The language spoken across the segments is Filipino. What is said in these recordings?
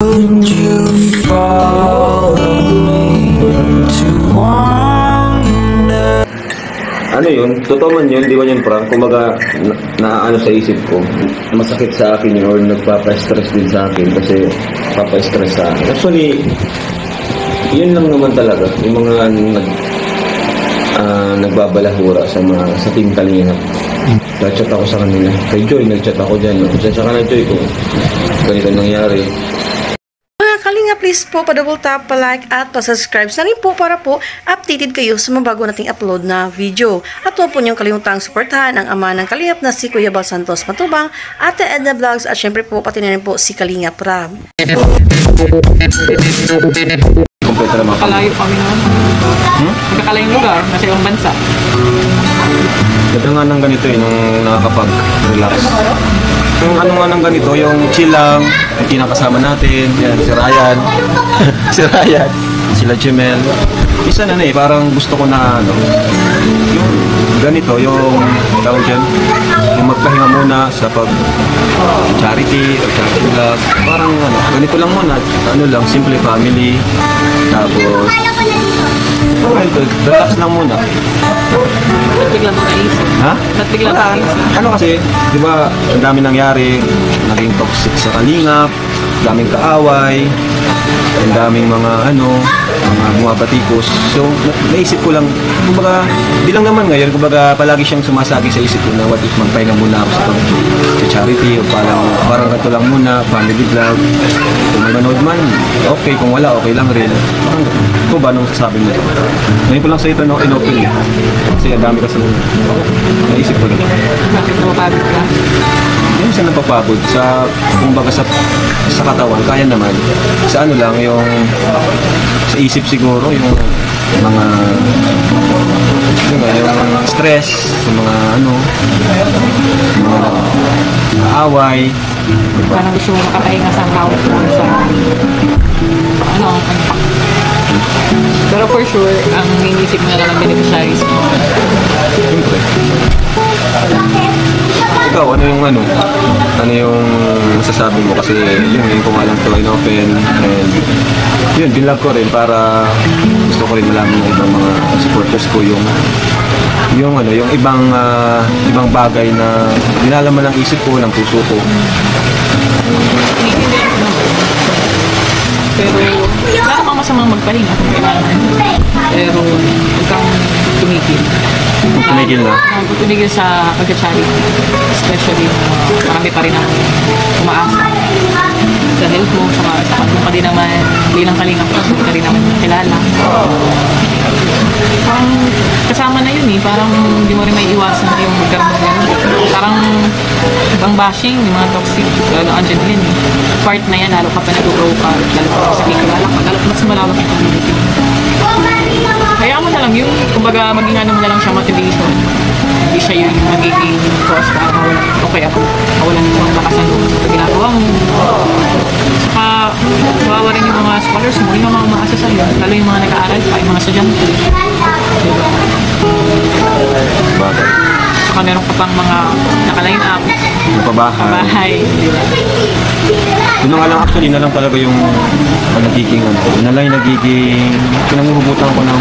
Would you follow me to wander? Ano yun? Totoo man yun, di ba yun prank? Kumbaga, naano sa isip ko, masakit sa akin yun or nagpapa-stress din sa akin kasi papa-stress sa akin. Actually, yun lang naman talaga, yung mga nagbabalahura sa Team Kalingap. Nag-chat ako sa kanila. Kay Joy, nag-chat ako dyan. Nag-chat ka na, Joy, kung ganito nangyari. Kalinga, please po pa-double tap, pa-like at pa-subscribe na rin po para po updated kayo sa mga bago nating upload na video. At huwag po niyong kalimutang suportahan ang ama ng Kalingap na si Kuya Bal Santos Matubang, Ate Edna Vlogs at syempre po pati na rin po si Kalingap Rab. Kompleto naman kami. Kalayo kami naman. Nagkakalayong lugar, nasa ibang bansa. Ganda nga ng ganito nung nakakapag-relax. Yung ano nga ng ganito, yung chill lang, yung kinakasama natin, yan, si Ryan, si Ryan, sila Jemel. Isa na parang gusto ko na, yung ganito, yung tawag dyan, yung magpahinga muna sa charity or charity vlog. Parang ganito lang muna, lang, simple family. Tapos, relax lang muna. Ba't biglang mo naisip? Ha? Ba't biglang mo naisip? Ano kasi, di ba, ang dami nangyari, naging toxic sa Kalingap, daming kaaway, ang daming mga mga bumabatikos. So, naisip ko lang, kumbaga, bilang naman ngayon, kumbaga, palagi siyang sumasagi sa isip ko na what if magpahinga muna ako sa charity o parang ganito lang muna, family vlog. Kung may manood man, okay. Kung wala, okay lang rin. Kung ba, anong sasabi mo? Ngayon ko lang sa ito, in-open eh. Kasi ang dami kasi naisip ko lang. Bakit napapagod ka? Yung siya napapagod sa, kumbaga sa katawan, kaya naman. Sa lang, yung sa isip siguro, yung mga yung stress, sa mga mga kaaway. Parang gusto mo makapahinga sa bawat sa pero for sure, ang inisip mo na lang ang beneficiaries mo. Siyempre. Ikaw, ano yung masasabi mo? Kasi yun ko nga lang ito in-open and yun, binlog ko rin para gusto ko rin malaman ng ibang mga supporters ko yung ibang bagay na dinalaman ng isip ko, ng puso ko. Pero wala namang masamang magpahinga kung kailangan. Pero huwag kang tumigil. Tumigil na? Tumigil sa pag-charity. Especially marami pa rin ang umaasa sa health mo, sa kung ka din naman bilang Kalingap, kung ka din naman kilala. Parang kasama na yun parang hindi mo rin may iwasan yung magkaroon ng parang ibang bashing, yung mga toxic, lalo andyan din part na yan, lalo ka pa nag-grow ka, lalo ka sa kilala ka, lalo mas malawak yung community. Kaya mo na lang yung, kumbaga maging mo na lang siya motivation. Hindi siya yung magiging cause para mawalan yung bakasan mo sa ginagawa mo. Saka mawawa rin yung mga scholars mo, yung mga umaasa sa'yo, lalo yung mga nag-aaral pa, yung mga estudyante. Bagay. Saka meron ka pang mga naka-line up. Pabahay. Yun nga lang actually, na lang talaga yung nagiging pinanguhugutan ko ng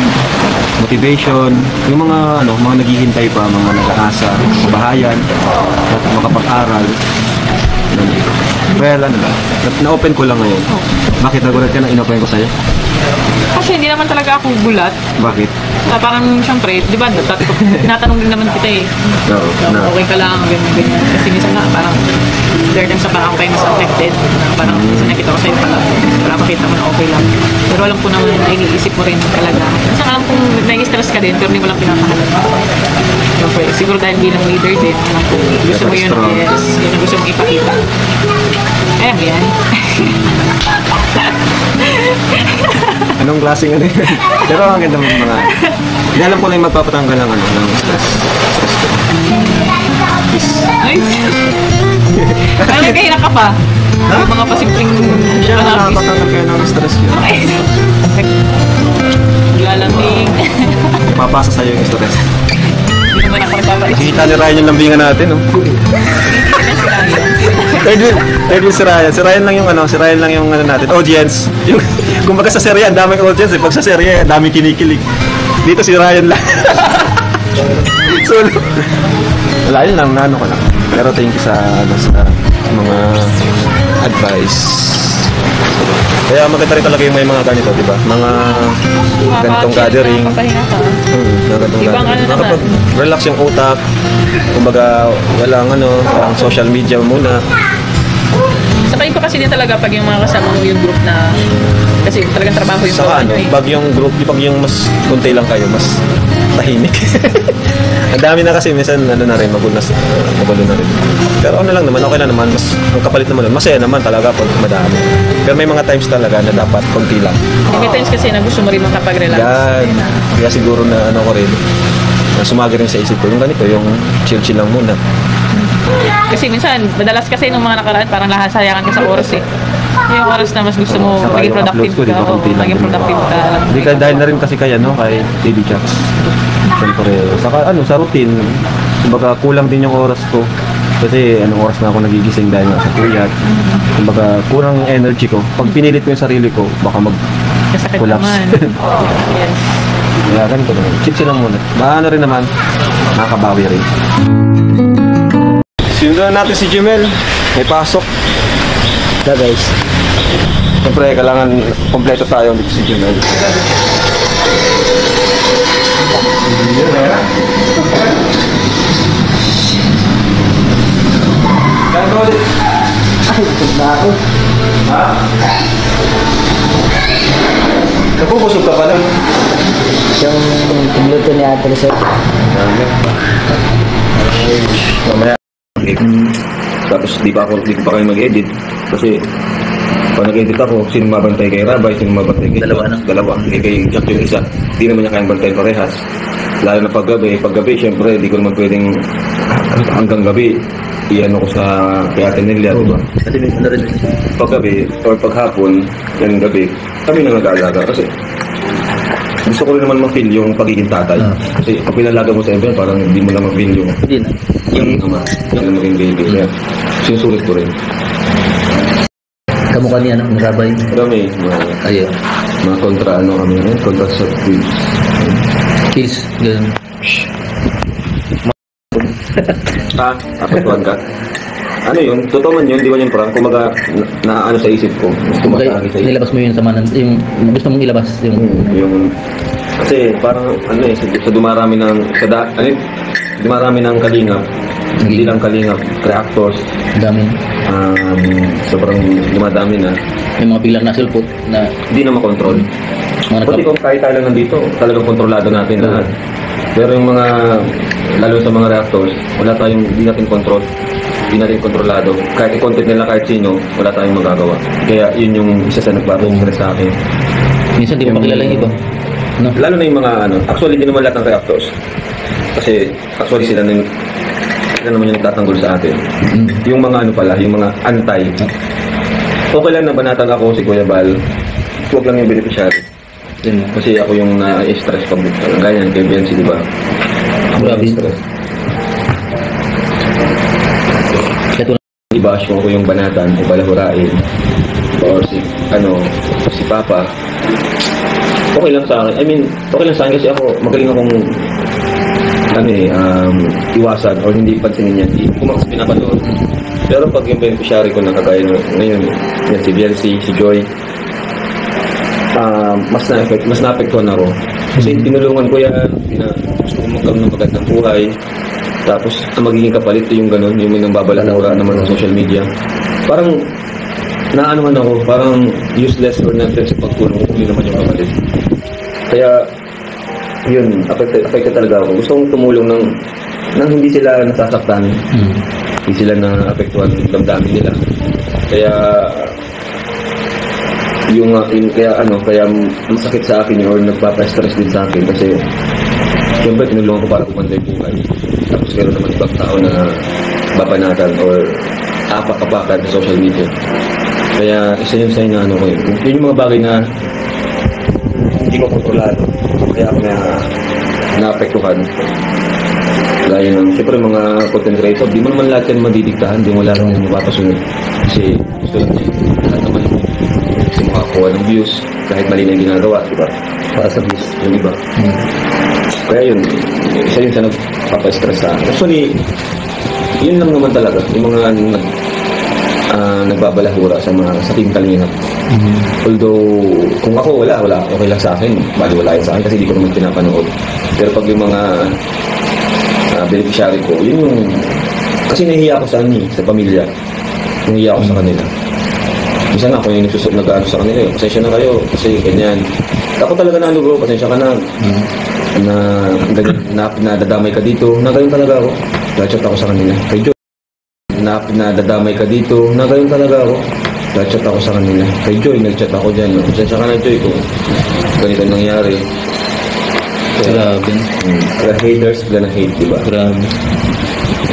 motivation, yung mga naghihintay pa, mga nag-aasa, kabahayan, makapag-aral. Well, na-open ko lang ngayon. Bakit nagulat ka na in-open ko sa'yo? Kasi hindi naman talaga ako gulat. Bakit? Parang siyempre, di ba, tinatanong din naman kita okay ka lang, ganyan. Kasi minsan parang there times na parang kayo mas affected. Parang minsan nakita ko sa'yo para makita mo na okay lang. Pero alam ko naman na iniisip mo rin talaga. Minsan alam kong nai-stress ka din, pero hindi mo lang pinapahalaga. Siguro dahil bilang leader din, alam ko, gusto mo yun, yes, yun ang gusto mong ipakita. Yan. Anong klaseng Pero ang ganda ng mga hindi alam ko na yung magpapatanggal ng stress ko. Peace. Nice. Ay, nagkahirap ka pa? Ha? Mga pasimpleng siya na napatanggal kayo ng stress ko. Okay. Lalamig. Papasa sa'yo yung stress. Hindi naman ako nagpapaisip. Kita ni Ryan yung lambingan natin, third wheel si Ryan. Si Ryan lang yung ano natin, audience. Yung, kumbaga sa serye, ang daming audience. Pag sa serye, ang daming kinikilig. Dito si Ryan lang. Solo. Wala yun lang, ano ko lang. Pero thank you sa mga advice. Kaya maganda rin talaga yung may mga ganito, di ba? Mga ganitong gathering. Papahinga ka. Mga ganitong Ibang gathering. ano naman. Makapag-relax yung utak. Kumbaga, walang walang social media muna. Saka iba kasi din talaga pag yung mga kasama mo yung group na kasi talagang trabaho yung Saka gawa nyo eh. pag yung group, pag yung mas kunti lang kayo, mas tahimik. Ang dami na kasi, minsan na rin, magulo na rin. Pero ano lang naman, okay na naman, mas ang kapalit naman, masaya naman talaga pag madami. Pero may mga times talaga na dapat konti lang. May times kasi na gusto mo rin makapag-relax. Yan. Kaya siguro na ko rin, na sumagi rin sa isip ko, yung ganito, yung chill-chill lang muna. Kasi minsan, madalas kasi nung mga nakaraan, parang lahasayangan ka sa oras eh. Yung oras na mas gusto mo Saka maging yung productive upload ko, di ka. ba, konti lang Maging din. productive ka. Hindi ka dahil na rin kasi kay Baby Chats. Siyempre, saka sa routine, kumbaga kulang din yung oras ko. Kasi anong oras na ako nagigising dahil nga sa puyat. Kumbaga kulang yung energy ko. Pag pinilit ko yung sarili ko, baka Kasakit collapse. naman. Yes. Kaya ganito naman. Chill lang muna. Maano rin naman, nakakabawi rin. Sinundan natin si Jimel. May pasok. Guys. Siyempre, kailangan kompleto tayo dito si Jimel. Ha? Napupusog ka pala. Yung tumuluto ni Ate Lisa. Mamaya. Tapos di pa kayo mag-edit. Kasi pag nag-edit ako, sino mabantay kay Rabay, sino mabantay kay Dalawa. Kay Jack yung isa. Di naman niya kayang bantay parehas. Lalo na paggabi, syempre, di ko naman pwedeng hanggang gabi iano ko sa kay Ate Nelia, di ba? Kasi may ano rin. Paggabi or paghapon, yan gabi, kami na nag-aalaga. Kasi gusto ko rin naman ma-feel yung pagiging tatay. Kasi pag pinalaga mo sa iba, parang hindi mo na ma-feel yung Hindi na. yung ama, yung maging baby. Kaya sinusulit ko rin. Kamukha niya, ni Rabay. Pero may Ayun. mga kontra, kami rin, kontra sa quiz. Kills. Ganun. Ha? Apektuhan ka? Ano yun? Totoo man yun, di ba yung prank? Kumaga, na sa isip ko. Kumbaga, Tumatagi sa isip. nilabas mo yung sama yung gusto mong ilabas. Yung kasi parang sa dumarami ng dumarami ng kalingap, hindi lang kalingap, reactors, Dami. sobrang dumadami na, May mga biglang nasulpot na hindi na makontrol. mga Pati kung kahit tayo lang nandito, talagang kontrolado natin lahat. Pero yung mga, lalo sa mga reactors, hindi natin control, hindi natin kontrolado. Kahit i-content nila kahit sino, wala tayong magagawa. Kaya yun yung isa sa nagpapong-stress sa akin. minsan di mo makilala yung iba. No? Lalo na yung mga actually hindi naman lahat ng reactors. Kasi actually sila naman yung nagtatanggol sa atin. Yung mga yung mga antay. Okay lang na banatan ako si Kuya Bal. Huwag lang yung beneficiary. Yun. Kasi ako yung na-stress pag ganyan kay Bensi, di ba? Ako Grabe. na-stress. Kaya tulad. I-bash ko yung banatan o balahurain or si Papa. Okay lang sa akin. I mean, okay lang sa akin kasi ako magaling akong iwasan o hindi pansinin yan. Hindi ko mas pinapanood. Pero pag yung beneficiary ko na kagaya ngayon, yan si Bielsi, si Joy, mas naapektuhan ako. Kasi tinulungan ko yan, gusto ko magkaroon ng magandang buhay. Tapos, ang magiging kapalit yung gano'n, yung may nang babalahura naman sa social media. Parang, naanuhan ako, parang useless or nonsense sa pagtulong kung yun naman yung kapalit. Kaya, yun, affected talaga ako. Gusto kong tumulong nang hindi sila nasasaktan. Hindi sila na-apektuhan ng damdamin nila. Kaya, kaya masakit sa akin or nagpapa-stress din sa akin kasi siyempre tinulungan ko para kumanda yung buhay. Tapos meron naman ibang tao na babanatan or apak-apakan sa social media. Kaya isa yun sa inyo ko yun. Yun yung mga bagay na hindi ko kontrolado. Kaya ako naapektuhan. Gaya ng, siyempre mga content creator, di mo naman lahat yan madidiktahan, di mo lahat yung mapapasunod. Kasi gusto lang niya, lahat naman kasi makakuha ng views, kahit mali na yung ginagawa, di ba? Para sa views, yung iba. Kaya yun, isa yun sa nagpapa-stress sa akin. Actually, yun lang naman talaga, yung mga nagbabalahura sa Team Kalingap. Although, kung ako wala, okay lang sa akin, wala yun sa akin kasi di ko naman pinapanood. Pero pag yung mga beneficiary ko, yun yung, kasi nahihiya ako sa sa pamilya. Nahihiya ako sa kanila. Minsan ako yung nag-ano sa kanila, pasensya na kayo, kasi ganyan. Ako talaga na bro, pasensya ka na. Nadadamay ka dito, na ganyan talaga ako. Nag-chat ako sa kanila. Kay Joy, nadadamay ka dito, na ganyan talaga ako. Nag-chat ako sa kanila. Kay Joy, nag-chat ako dyan. Pasensya ka na Joy kung ganito nangyari. Grabe. Kaya haters gonna hate, diba? Grabe.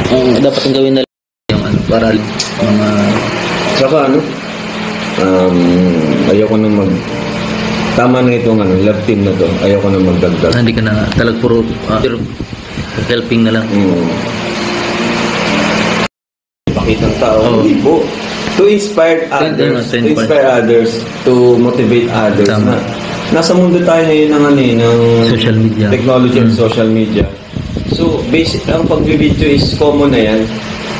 Ang dapat ang gawin na lang yung para mga Saka ayoko na tama na itong love team na to. Ayoko na magdagdag. hindi ka na talag puro helping na lang. Pakitang tao. Hindi po. To inspire others. To inspire others. To motivate others. Tama. Nasa mundo tayo ngayon ng Social media. Technology and social media. So, basic, ang pag-video is common na yan.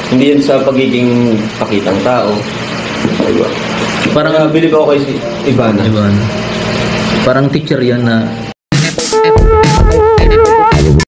Hindi yan sa pagiging pakitang tao. Diba? Parang Kaya bilib ako kay si Ivana. Parang teacher yan na